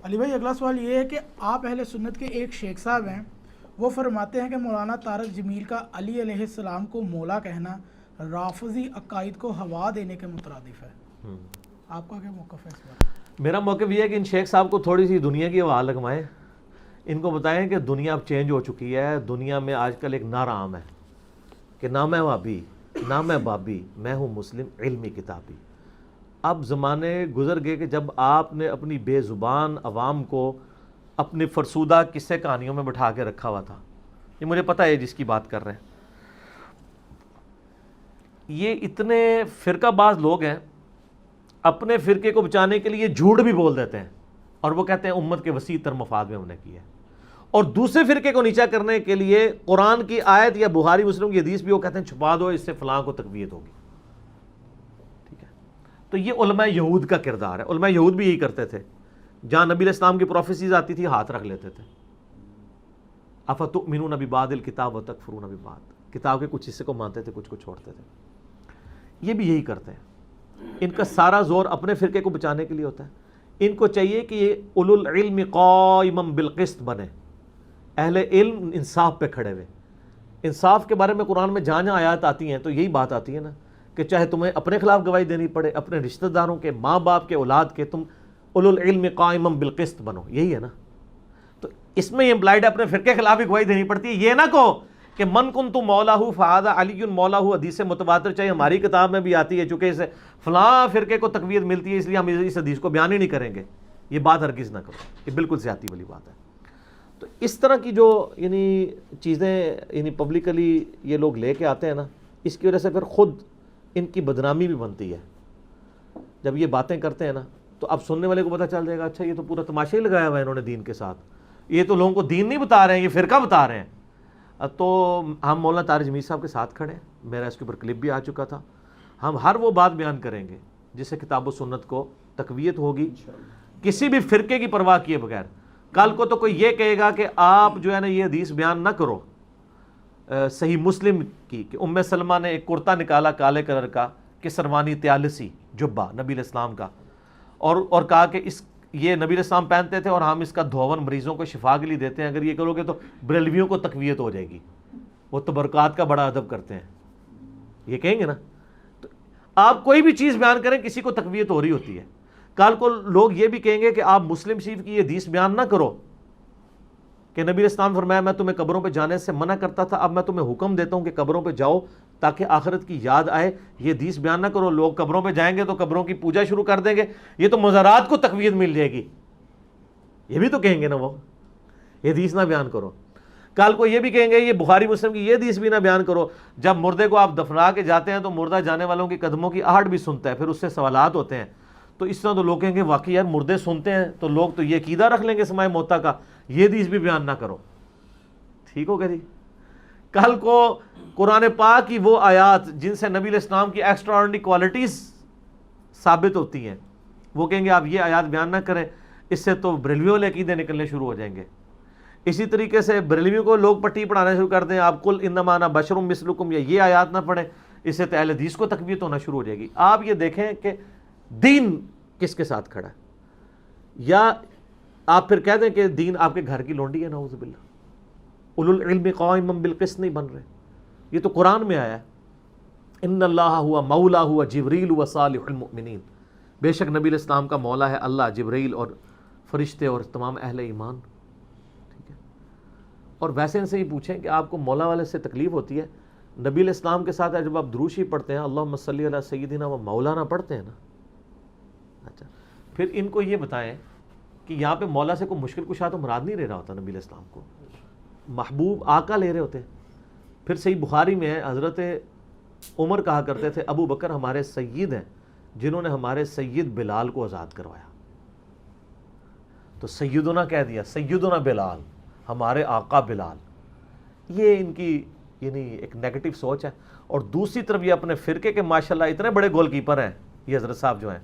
علی بھائی اگلا سوال یہ ہے کہ آپ اہل سنت کے ایک شیخ صاحب ہیں، وہ فرماتے ہیں کہ مولانا طارق جمیل کا علی علیہ السلام کو مولا کہنا رافضی عقائد کو ہوا دینے کے مترادف ہے، آپ کا کیا موقف ہے اس پر؟ میرا موقف یہ ہے کہ ان شیخ صاحب کو تھوڑی سی دنیا کی ہوا لگوائیں، ان کو بتائیں کہ دنیا اب چینج ہو چکی ہے. دنیا میں آج کل ایک نعرہ عام ہے کہ نہ میں وہابی نہ میں بابی، میں ہوں مسلم علمی کتابی. اب زمانے گزر گئے کہ جب آپ نے اپنی بے زبان عوام کو اپنی فرسودہ قصے کہانیوں میں بٹھا کے رکھا ہوا تھا. یہ مجھے پتہ ہے جس کی بات کر رہے ہیں. یہ اتنے فرقہ باز لوگ ہیں، اپنے فرقے کو بچانے کے لیے جھوٹ بھی بول دیتے ہیں اور وہ کہتے ہیں امت کے وسیع تر مفاد میں ہم نے کیا ہے، اور دوسرے فرقے کو نیچا کرنے کے لیے قرآن کی آیت یا بخاری مسلم کی حدیث بھی وہ کہتے ہیں چھپا دو، اس سے فلاں کو تقویت ہوگی. ٹھیک ہے، تو یہ علماء یہود کا کردار ہے. علماء یہود بھی یہی کرتے تھے، جہاں نبی علیہ السلام کی پروفیسیز آتی تھی ہاتھ رکھ لیتے تھے. افتؤمنون ببعض الکتاب وتکفرون ببعض، کتاب کے کچھ حصے کو مانتے تھے، کچھ کو چھوڑتے تھے. یہ بھی یہی کرتے ہیں. ان کا سارا زور اپنے فرقے کو بچانے کے لیے ہوتا ہے. ان کو چاہیے کہ یہ اولو العلم قائما بالقسط بنے، اہل علم انصاف پہ کھڑے ہوئے. انصاف کے بارے میں قرآن میں جہاں جہاں آیات آتی ہیں تو یہی بات آتی ہے نا کہ چاہے تمہیں اپنے خلاف گواہی دینی پڑے، اپنے رشتہ داروں کے، ماں باپ کے، اولاد کے، تم اولو العلم قائما بالقسط بنو. یہی ہے نا. تو اس میں یہ امپلائڈ ہے اپنے فرقے کے خلاف بھی گواہی دینی پڑتی ہے. یہ نہ کہو کہ من کنت مولاہ فہذا علی مولاہ، حدیث متواتر چاہیے ہماری کتاب میں بھی آتی ہے، چونکہ اسے فلاں فرقے کو تقویت ملتی ہے اس لیے ہم اس حدیث کو بیان ہی نہیں کریں گے. یہ بات ہرگز نہ کرو، یہ بالکل زیادتی والی بات ہے. تو اس طرح کی جو چیزیں پبلکلی یہ لوگ لے کے آتے ہیں نا، اس کی وجہ سے پھر خود ان کی بدنامی بھی بنتی ہے. جب یہ باتیں کرتے ہیں نا تو اب سننے والے کو پتہ چل جائے گا اچھا یہ تو پورا تماشا ہی لگایا ہوا ہے انہوں نے دین کے ساتھ، یہ تو لوگوں کو دین نہیں بتا رہے ہیں، یہ فرقہ بتا رہے ہیں. تو ہم مولانا طارق جمیل صاحب کے ساتھ کھڑے ہیں. میرا اس کے اوپر کلپ بھی آ چکا تھا. ہم ہر وہ بات بیان کریں گے جس سے کتاب و سنت کو تقویت ہوگی، کسی بھی فرقے کی پرواہ کیے بغیر. کل کو تو کوئی یہ کہے گا کہ آپ جو ہے نا یہ حدیث بیان نہ کرو صحیح مسلم کی کہ ام سلمہ نے ایک کرتا نکالا کالے کلر کا کہ سروانی تیالسی جبہ نبی علیہ السلام کا، اور کہا کہ یہ نبی علیہ السلام پہنتے تھے اور ہم اس کا دھون مریضوں کو شفا کے لیے دیتے ہیں. اگر یہ کرو گے تو بریلویوں کو تقویت ہو جائے گی، وہ تبرکات کا بڑا ادب کرتے ہیں، یہ کہیں گے نا. تو آپ کوئی بھی چیز بیان کریں کسی کو تقویت ہو رہی ہوتی ہے. کل کو لوگ یہ بھی کہیں گے کہ آپ مسلم شریف کی یہ حدیث بیان نہ کرو کہ نبی علیہ السلام فرمایا میں تمہیں قبروں پہ جانے سے منع کرتا تھا، اب میں تمہیں حکم دیتا ہوں کہ قبروں پہ جاؤ تاکہ آخرت کی یاد آئے. یہ حدیث بیان نہ کرو. لوگ قبروں پہ جائیں گے تو قبروں کی پوجا شروع کر دیں گے، یہ تو مزارات کو تقویت مل جائے گی. یہ بھی تو کہیں گے نا وہ یہ حدیث نہ بیان کرو. کل کو یہ بھی کہیں گے یہ بخاری مسلم کی یہ حدیث بھی نہ بیان کرو. جب مردے کو آپ دفنا کے جاتے ہیں تو مردہ جانے والوں کی قدموں کی آہٹ بھی سنتا ہے، پھر اس سے سوالات ہوتے ہیں. تو اس طرح تو لوگ کہیں گے واقعی یار مردے سنتے ہیں تو لوگ تو یہ عقیدہ رکھ لیں گے سمائے موتا کا، یہ حدیث بھی بیان نہ کرو. ٹھیک ہوگا جی. کل کو قرآن پاک کی وہ آیات جن سے نبی علیہ السلام کی ایکسٹرا آرڈنری کوالٹیز ثابت ہوتی ہیں وہ کہیں گے آپ یہ آیات بیان نہ کریں، اس سے تو بریلویوں والے عقیدے نکلنے شروع ہو جائیں گے. اسی طریقے سے بریلویوں کو لوگ پٹی پڑھانا شروع کر دیں، آپ کل انما انا بشر مثلکم، یہ آیات نہ پڑھیں، اس سے تو اہل حدیث کو تقویت ہونا شروع ہو جائے گی. آپ یہ دیکھیں کہ دین کس کے ساتھ کھڑا ہے. یا آپ پھر کہہ دیں کہ دین آپ کے گھر کی لونڈی ہے، نعوذ باللہ. اولو العلم قائما بالقسط نہیں بن رہے. یہ تو قرآن میں آیا ہے ان اللہ ہوا مولا ہوا جبریل و صالح المؤمنین، بے شک نبی علیہ السلام کا مولا ہے اللہ، جبریل اور فرشتے اور تمام اہل ایمان. ٹھیک ہے. اور ویسے ان سے یہ پوچھیں کہ آپ کو مولا والے سے تکلیف ہوتی ہے، نبی علیہ السلام کے ساتھ جب آپ دروشی پڑھتے ہیں اللہم صلی علی سیدنا و مولانا پڑھتے ہیں نا، اچھا پھر ان کو یہ بتائیں کہ یہاں پہ مولا سے کوئی مشکل کشا تو مراد نہیں لے رہا ہوتا، نبی علیہ السلام کو محبوب آقا لے رہے ہوتے ہیں. پھر صحیح بخاری میں ہے حضرت عمر کہا کرتے تھے ابو بکر ہمارے سید ہیں جنہوں نے ہمارے سید بلال کو آزاد کروایا. تو سیدنا کہہ دیا، سیدنا بلال، ہمارے آقا بلال. یہ ان کی ایک نیگیٹو سوچ ہے. اور دوسری طرف یہ اپنے فرقے کے ماشاءاللہ اتنے بڑے گول کیپر ہیں یہ حضرت صاحب جو ہیں.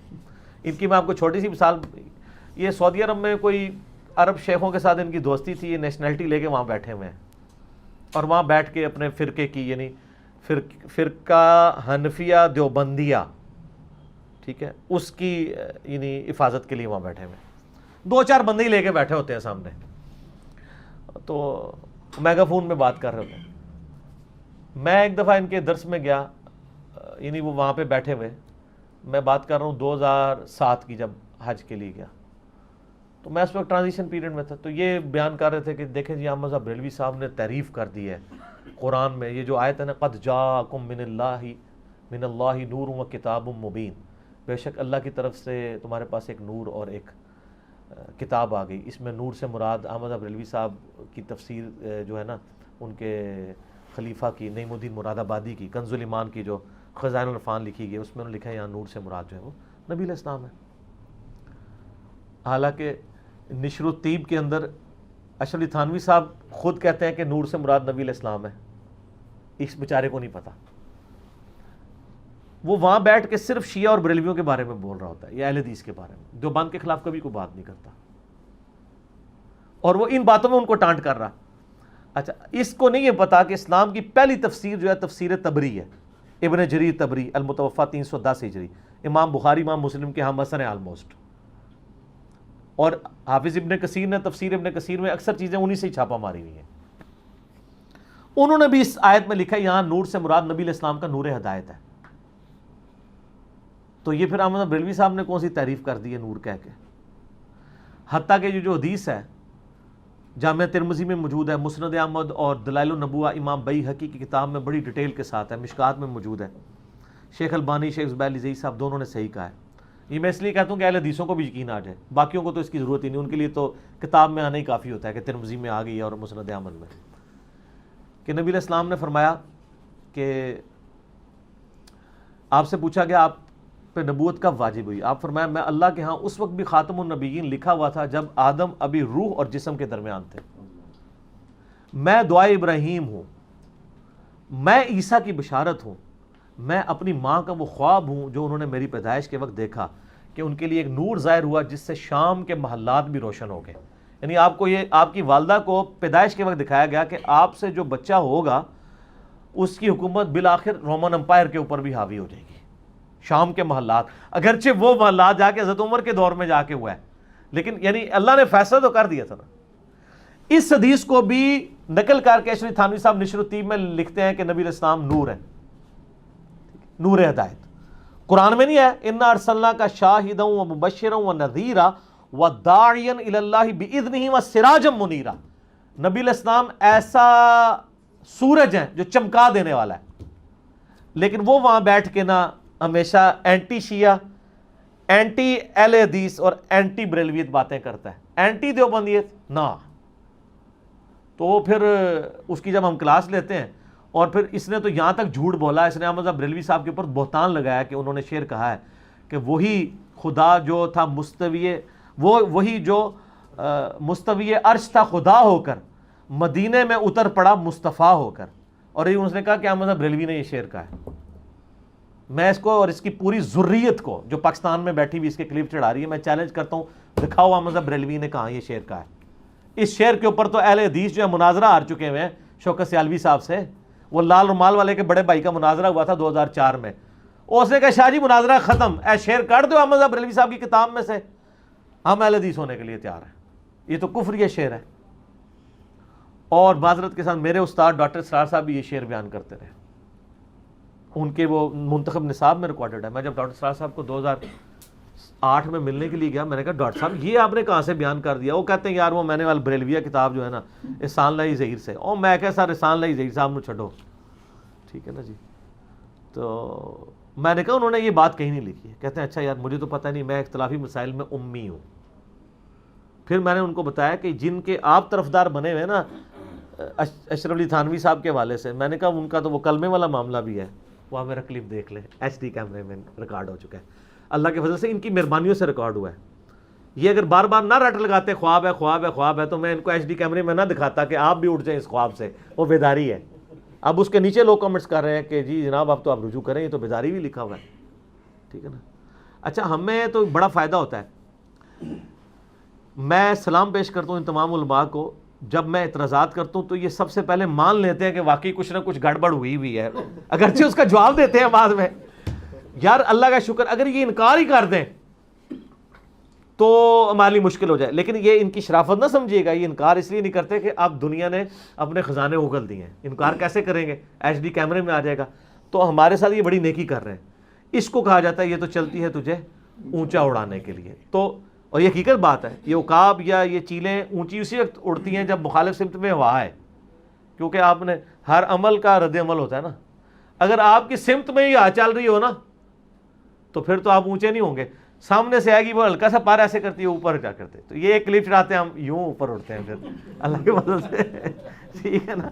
ان کی میں آپ کو چھوٹی سی مثال، یہ سعودی عرب میں کوئی عرب شیخوں کے ساتھ ان کی دوستی تھی، یہ نیشنلٹی لے کے وہاں بیٹھے ہوئے ہیں اور وہاں بیٹھ کے اپنے فرقے کی فرقہ حنفیہ دیوبندیہ، ٹھیک ہے، اس کی حفاظت کے لیے وہاں بیٹھے ہوئے ہیں. دو چار بندے ہی لے کے بیٹھے ہوتے ہیں سامنے, تو میگا فون میں بات کر رہے ہوتے ہیں. میں ایک دفعہ ان کے درس میں گیا, یعنی وہ وہاں پہ بیٹھے ہوئے, میں بات کر رہا ہوں 2007 کی, جب حج کے لیے گیا تو میں اس وقت ٹرانزیشن پیریڈ میں تھا. تو یہ بیان کر رہے تھے کہ دیکھیں جی احمد صاحب بریلوی صاحب نے تعریف کر دی ہے قرآن میں, یہ جو آیت ہے نا, قد جاءکم من اللہ نور و کتاب مبین, بے شک اللہ کی طرف سے تمہارے پاس ایک نور اور ایک کتاب آ گئی. اس میں نور سے مراد احمد صاحب بریلوی صاحب کی تفسیر جو ہے نا, ان کے خلیفہ کی, نعیم الدین مراد آبادی کی کنز الایمان کی جو خزائن العرفان لکھی گئی, اس میں انہوں نے لکھا ہے یہاں نور سے مراد جو ہے وہ نبی علیہ السلام ہے. حالانکہ نشر الطیب کے اندر اشرف علی تھانوی صاحب خود کہتے ہیں کہ نور سے مراد نبی علیہ السلام ہے, اس بیچارے کو نہیں پتا. وہ وہاں بیٹھ کے صرف شیعہ اور بریلویوں کے بارے میں بول رہا ہوتا ہے, یا اہل حدیث کے بارے میں, دیوبند کے خلاف کبھی کوئی بات نہیں کرتا, اور وہ ان باتوں میں ان کو ٹانٹ کر رہا. اچھا, اس کو نہیں یہ پتا کہ اسلام کی پہلی تفسیر جو ہے تفسیر تبری ہے, ابن جریر تبری المتوفا 310 ہجری, امام بخاری امام مسلم کے ہم اثر ہیں آلموسٹ, اور حافظ ابن کثیر نے تفسیر ابن کثیر میں اکثر چیزیں انہی سے ہی چھاپا ماری ہوئی ہیں. انہوں نے بھی اس آیت میں لکھا ہے یہاں نور سے مراد نبی علیہ السلام کا نور ہدایت ہے. تو یہ پھر احمد بریلوی صاحب نے کون سی تعریف کر دی ہے نور کہہ کے. حتیٰ کہ جو حدیث ہے جامعہ ترمذی میں موجود ہے, مسند احمد اور دلائل النبوہ امام بیہقی کی کتاب میں بڑی ڈیٹیل کے ساتھ ہے, مشکات میں موجود ہے. شیخ البانی, شیخ زبیر علی زئی صاحب دونوں نے صحیح کہا ہے. یہ میں اس لیے کہتا ہوں کہ اہل حدیثوں کو بھی یقین آ جائے, باقیوں کو تو اس کی ضرورت ہی نہیں, ان کے لیے تو کتاب میں آنا ہی کافی ہوتا ہے کہ ترمذی میں آ گئی ہے اور مسند احمد میں, کہ نبی علیہ السلام نے فرمایا کہ آپ سے پوچھا گیا آپ پہ نبوت کب واجب ہوئی, آپ فرمایا میں اللہ کے ہاں اس وقت بھی خاتم النبیین لکھا ہوا تھا جب آدم ابھی روح اور جسم کے درمیان تھے. میں دعائے ابراہیم ہوں, میں عیسیٰ کی بشارت ہوں, میں اپنی ماں کا وہ خواب ہوں جو انہوں نے میری پیدائش کے وقت دیکھا کہ ان کے لیے ایک نور ظاہر ہوا جس سے شام کے محلات بھی روشن ہو گئے. یعنی آپ کو یہ آپ کی والدہ کو پیدائش کے وقت دکھایا گیا کہ آپ سے جو بچہ ہوگا اس کی حکومت بالآخر رومن امپائر کے اوپر بھی حاوی ہو جائے گی, شام کے محلات. اگرچہ وہ محلات جا کے حضرت عمر کے دور میں جا کے ہوا ہے, لیکن یعنی اللہ نے فیصلہ تو کر دیا تھا نا. اس حدیث کو بھی نقل کر کے اشرف تھانوی صاحب نشر الطیب میں لکھتے ہیں کہ نبی علیہ السلام نور ہے, نور ہدایت. قرآن میں نہیں ہے انا ارسلناک شاہدا و مبشرا و نذیرا و داعیا الی اللہ باذنہ و سراجا منیرا. نبی علیہ السلام ایسا سورج ہے جو چمکا دینے والا ہے, لیکن وہ وہاں بیٹھ کے نا ہمیشہ اینٹی شیعہ, اینٹی اہل حدیث اور اینٹی بریلویت باتیں کرتا ہے, اینٹی دیوبندیت نہ. تو پھر اس کی جب ہم کلاس لیتے ہیں, اور پھر اس نے تو یہاں تک جھوٹ بولا, اس نے احمد صاحب بریلوی صاحب کے اوپر بہتان لگایا کہ انہوں نے شعر کہا ہے کہ وہی خدا جو تھا مستوی, وہی جو مستوی عرش تھا خدا ہو کر, مدینے میں اتر پڑا مصطفیٰ ہو کر. اور یہ انہوں نے کہا کہ احمد صاحب بریلوی نے یہ شعر کہا ہے. میں اس کو اور اس کی پوری ذریت کو جو پاکستان میں بیٹھی بھی اس کے کلپ چڑھا رہی ہے, میں چیلنج کرتا ہوں دکھاؤ احمد صاحب بریلوی نے کہاں یہ شعر کہا ہے. اس شعر کے اوپر تو اہل حدیث جو ہے مناظرہ ہار چکے ہوئے ہیں شوکت سیالوی صاحب سے. وہ لال رومال والے کے بڑے بھائی کا مناظرہ ہوا تھا 2004 میں, اس نے کہا شاہ جی مناظرہ ختم, اے شعر کاٹ دو احمد صاحب بریلوی صاحب کی کتاب میں سے, ہم اہل حدیث ہونے کے لیے تیار ہیں. یہ تو کفری شعر ہے. اور معذرت کے ساتھ میرے استاد ڈاکٹر اسرار صاحب بھی یہ شعر بیان کرتے رہے, ان کے وہ منتخب نصاب میں ریکارڈڈ ہے. میں جب ڈاکٹر اسرار صاحب کو 2008 میں ملنے کے لیے گیا, میں نے کہا ڈاکٹر صاحب یہ آپ نے کہاں سے بیان کر دیا؟ وہ کہتے ہیں یار وہ میں نے والا بریلویہ کتاب جو ہے نا احسان اللہ ظہیر سے. اور میں کہا سر احسان اللہ ظہیر صاحب نو چھڈو, ٹھیک ہے نا جی. تو میں نے کہا انہوں نے یہ بات کہیں نہیں لکھی ہے. کہتے ہیں اچھا یار مجھے تو پتہ نہیں, میں اختلافی مسائل میں امی ہوں. پھر میں نے ان کو بتایا کہ جن کے آپ طرفدار بنے ہوئے نا اشرف علی تھانوی صاحب کے حوالے سے, میں نے کہا ان کا تو وہ کلمے والا معاملہ بھی ہے, وہ میرا کلپ دیکھ لیں, HD کیمرے میں ریکارڈ ہو چکا ہے. اللہ کے فضل سے ان کی مہربانیوں سے ریکارڈ ہوا ہے. یہ اگر بار بار نہ رٹ لگاتے خواب ہے خواب ہے خواب ہے, تو میں ان کو HD کیمرے میں نہ دکھاتا کہ آپ بھی اٹھ جائیں اس خواب سے, وہ بیداری ہے. اب اس کے نیچے لوگ کمنٹس کر رہے ہیں کہ جی جناب اب تو آپ رجوع کریں, یہ تو بیداری بھی لکھا ہوا ہے, ٹھیک ہے نا. اچھا ہمیں تو بڑا فائدہ ہوتا ہے. میں سلام پیش کرتا ہوں ان تمام علماء کو. جب میں اعتراضات کرتا ہوں تو یہ سب سے پہلے مان لیتے ہیں کہ واقعی کچھ نہ کچھ گڑبڑ ہوئی ہے, اگرچہ اس کا جواب دیتے ہیں بعد میں. یار اللہ کا شکر, اگر یہ انکار ہی کر دیں تو ہمارے لیے مشکل ہو جائے. لیکن یہ ان کی شرافت نہ سمجھیے گا, یہ انکار اس لیے نہیں کرتے کہ اب دنیا نے اپنے خزانے اگل دیے ہیں. انکار کیسے کریں گے؟ ایچ ڈی کیمرے میں آ جائے گا. تو ہمارے ساتھ یہ بڑی نیکی کر رہے ہیں. اس کو کہا جاتا ہے یہ تو چلتی ہے تجھے اونچا اڑانے کے لیے. تو اور یہ حقیقت بات ہے, یہ عقاب یا یہ چیلیں اونچی اسی وقت اڑتی ہیں جب مخالف سمت میں ہوا ہے, کیونکہ آپ نے ہر عمل کا رد عمل ہوتا ہے نا. اگر آپ کی سمت میں ہی ہوا چل رہی ہو نا تو پھر تو آپ اونچے نہیں ہوں گے. سامنے سے آئے گی, وہ ہلکا سا پار ایسے کرتی ہے, اوپر جا کرتے. تو یہ ایک کلپ چڑھاتے ہیں ہم, یوں اوپر اڑتے ہیں پھر اللہ کے فضل سے, ٹھیک ہے نا.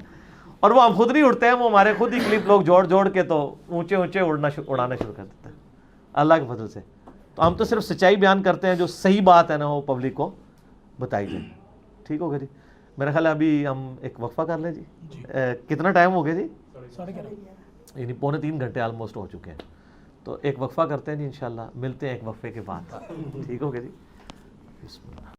اور وہ ہم خود نہیں اڑتے ہیں, وہ ہمارے خود ہی کلپ لوگ جوڑ جوڑ کے تو اونچے اونچے اڑانا شروع کر دیتے ہیں اللہ کے فضل سے. تو ہم تو صرف سچائی بیان کرتے ہیں, جو صحیح بات ہے نا وہ پبلک کو بتائی جائے. ٹھیک ہوگا جی. میرا خیال ہے ابھی ہم ایک وقفہ کر لیں جی. کتنا ٹائم ہو گیا جی؟ 11:30, یعنی 2.25 گھنٹے آلموسٹ ہو چکے ہیں. تو ایک وقفہ کرتے ہیں جی, انشاءاللہ ملتے ہیں ایک وقفے کے بعد. ٹھیک ہو گیا جی. بسم اللہ.